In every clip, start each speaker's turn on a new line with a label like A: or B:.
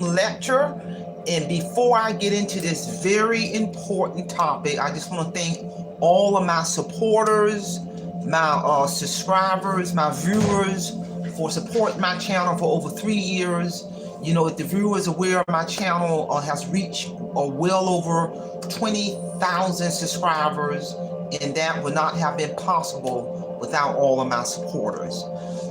A: lecture. And before I get into this very important topic, I just want to thank all of my supporters, my subscribers, my viewers for supporting my channel for over 3 years. You know, if the viewers are aware, my channel has reached well over 20,000 subscribers, and that would not have been possible without all of my supporters.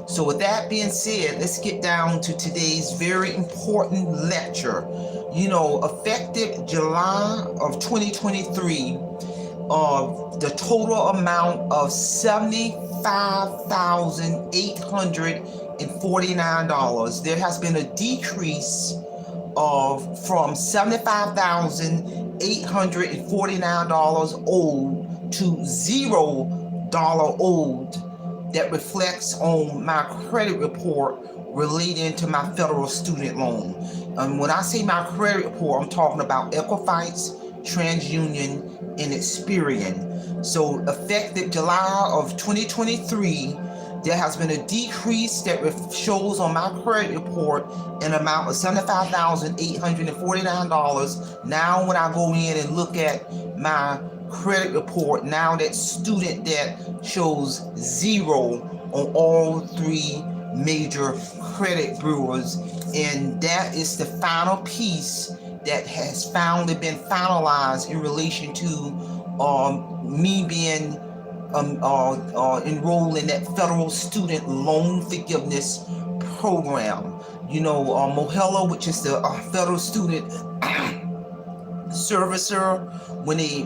A: So with that being said, let's get down to today's very important lecture. You know, effective July of 2023, the total amount of $75,849. There has been a decrease from $75,849 owed to $0 owed. That reflects on my credit report relating to my federal student loan. When I say my credit report, I'm talking about Equifax, TransUnion, and Experian. So effective July of 2023, there has been a decrease that shows on my credit report an amount of $75,849. Now when I go in and look at my credit report, now that student debt shows zero on all three major credit bureaus, and that is the final piece that has been finalized in relation to me being enrolled in that federal student loan forgiveness program. You know, MOHELA, which is the federal student servicer, when they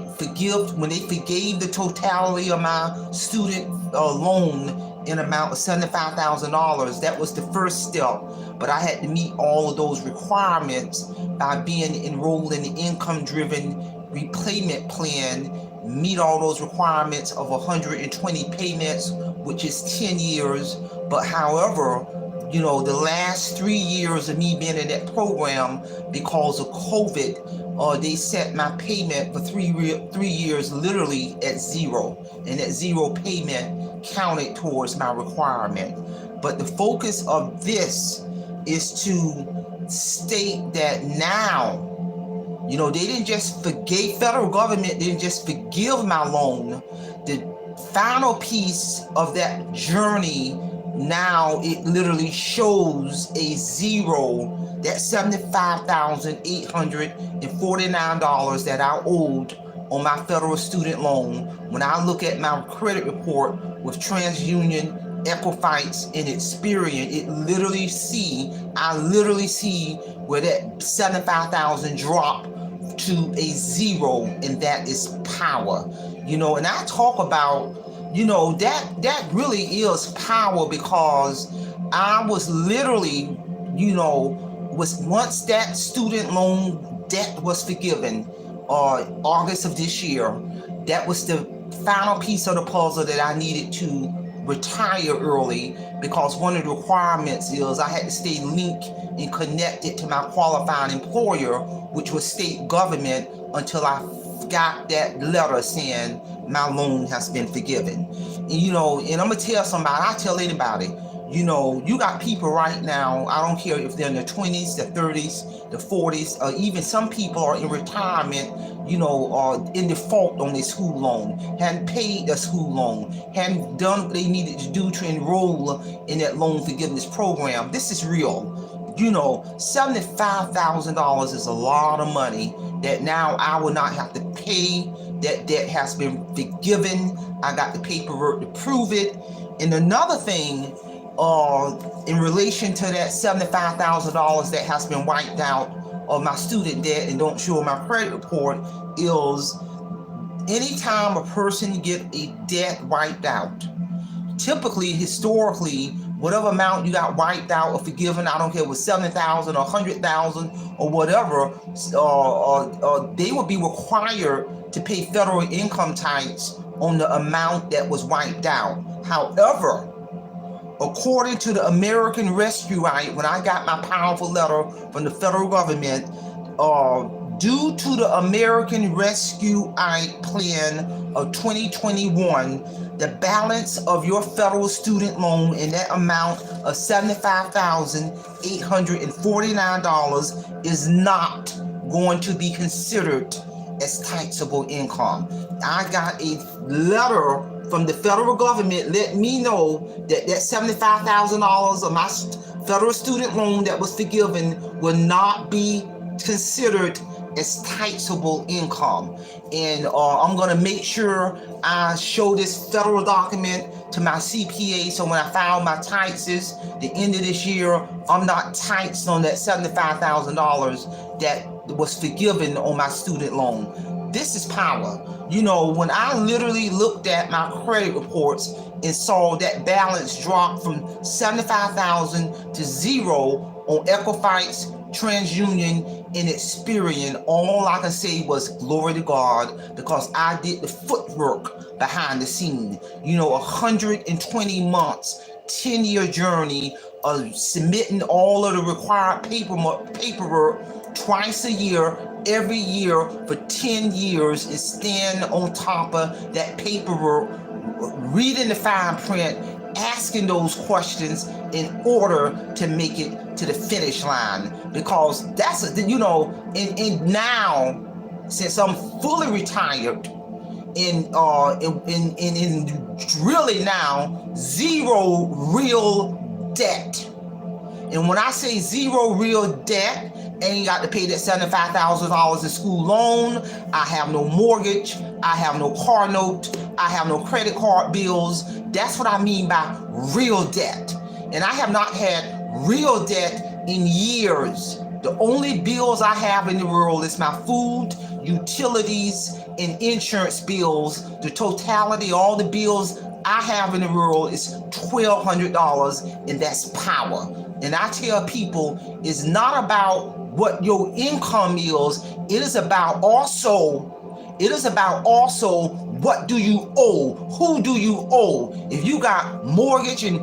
A: forgave the totality of my student loan in amount of $75,000, that was the first step. But I had to meet all of those requirements by being enrolled in the income-driven repayment plan, meet all those requirements of 120 payments, which is 10 years. But however, you know, the last 3 years of me being in that program, because of COVID, they set my payment for 3 years literally at zero, and that zero payment counted towards my requirement. But the focus of this is to state that now, you know, they didn't just forgive, federal government didn't just forgive my loan. The final piece of that journey, now it literally shows a zero, that $75,849 that I owed on my federal student loan. When I look at my credit report with TransUnion, Equifax, and Experian, I literally see where that 75,000 dropped to a zero, and that is power. You know, and I talk about, you know, that really is power, because I was literally, you know, once that student loan debt was forgiven, August of this year, that was the final piece of the puzzle that I needed to retire early, because one of the requirements is I had to stay linked and connected to my qualified employer, which was state government, until I got that letter saying my loan has been forgiven. And you know, and I'm gonna tell somebody, I tell anybody, you know, you got people right now, I don't care if they're in their 20s, their 30s, the 40s, or even some people are in retirement, you know, in default on their school loan, hadn't paid their school loan, hadn't done what they needed to do to enroll in that loan forgiveness program. This is real. You know, $75,000 is a lot of money that now I will not have to pay. That debt has been forgiven. I got the paperwork to prove it. And another thing, in relation to that $75,000 that has been wiped out of my student debt and don't show my credit report, is anytime a person get a debt wiped out, typically, historically, whatever amount you got wiped out or forgiven, I don't care if it was 7,000 or 100,000 or whatever, they would be required to pay federal income tax on the amount that was wiped out. However, according to the American Rescue Act, when I got my powerful letter from the federal government, due to the American Rescue Act Plan of 2021, the balance of your federal student loan in that amount of $75,849 is not going to be considered as taxable income. I got a letter from the federal government let me know that that $75,000 of my federal student loan that was forgiven will not be considered as taxable income. And I'm going to make sure I show this federal document to my CPA, so when I file my taxes the end of this year, I'm not taxed on that $75,000 that was forgiven on my student loan. This is power. You know, when I literally looked at my credit reports and saw that balance drop from $75,000 to zero on Equifax, TransUnion, and Experian, all I can say was glory to God, because I did the footwork behind the scene. You know, 120 months, 10-year journey of submitting all of the required paperwork twice a year, every year for 10 years, and stand on top of that paperwork, reading the fine print, asking those questions in order to make it to the finish line. Because that's, you know, and now, since I'm fully retired, in really now zero real debt. And when I say zero real debt, ain't got to pay that $75,000 in school loan. I have no mortgage. I have no car note. I have no credit card bills. That's what I mean by real debt. And I have not had real debt in years. The only bills I have in the world is my food, utilities, and insurance bills. The totality, all the bills I have in the world is $1,200, and that's power. And I tell people, it's not about what your income is. It is about also what do you owe? Who do you owe? If you got mortgage and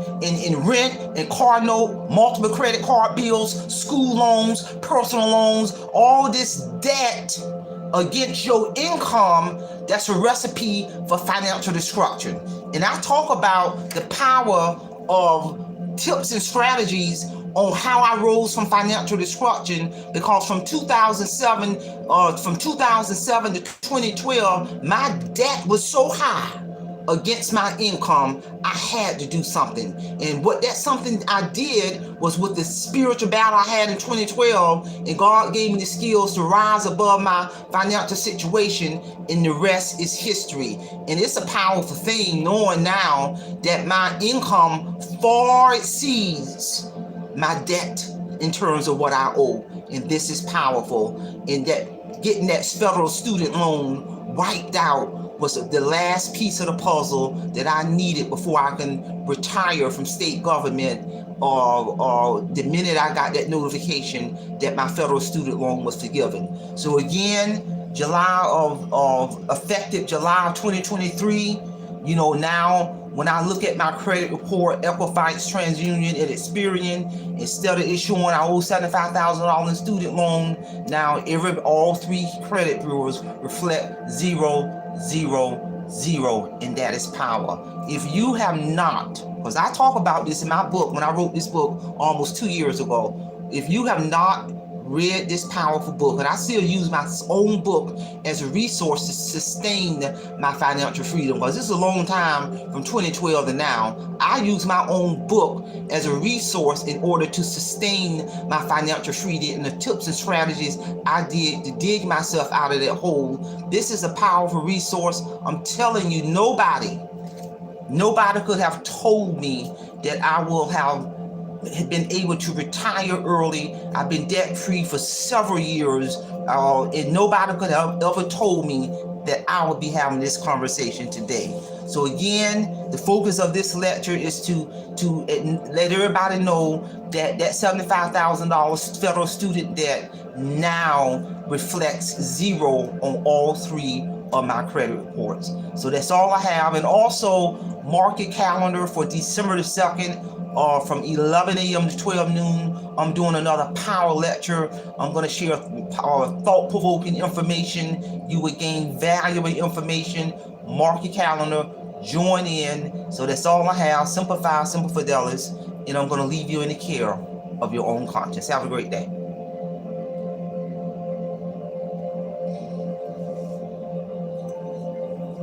A: rent and car note, multiple credit card bills, school loans, personal loans, all this debt against your income, that's a recipe for financial destruction. And I talk about the power of tips and strategies on how I rose from financial destruction, because from 2007 to 2012, my debt was so high against my income, I had to do something. And what that something I did was, with the spiritual battle I had in 2012, and God gave me the skills to rise above my financial situation, and the rest is history. And it's a powerful thing knowing now that my income far exceeds my debt in terms of what I owe. And this is powerful. And that getting that federal student loan wiped out was the last piece of the puzzle that I needed before I can retire from state government, or the minute I got that notification that my federal student loan was forgiven. So again, effective July of 2023, you know, now when I look at my credit report, Equifax, TransUnion, and Experian, instead of issuing I owe $75,000 in student loan, now all three credit bureaus reflect 0, 0, 0, and that is power. If you have not, because I talk about this in my book when I wrote this book almost 2 years ago, if you have not read this powerful book, and I still use my own book as a resource to sustain my financial freedom, because this is a long time from 2012 to now. I use my own book as a resource in order to sustain my financial freedom and the tips and strategies I did to dig myself out of that hole. This is a powerful resource. I'm telling you, nobody could have told me that I will have been able to retire early. I've been debt-free for several years, and nobody could have ever told me that I would be having this conversation today. So again, the focus of this lecture is to let everybody know that that $75,000 federal student debt now reflects 0 on all three of my credit reports. So that's all I have. And also, market calendar for December the 2nd, from 11 a.m. to 12 noon I'm doing another power lecture. I'm going to share thought-provoking information. You would gain valuable information. Mark your calendar. Join in. So that's all I have. Simple Fidelis. And I'm going to leave you in the care of your own conscience. Have a great day.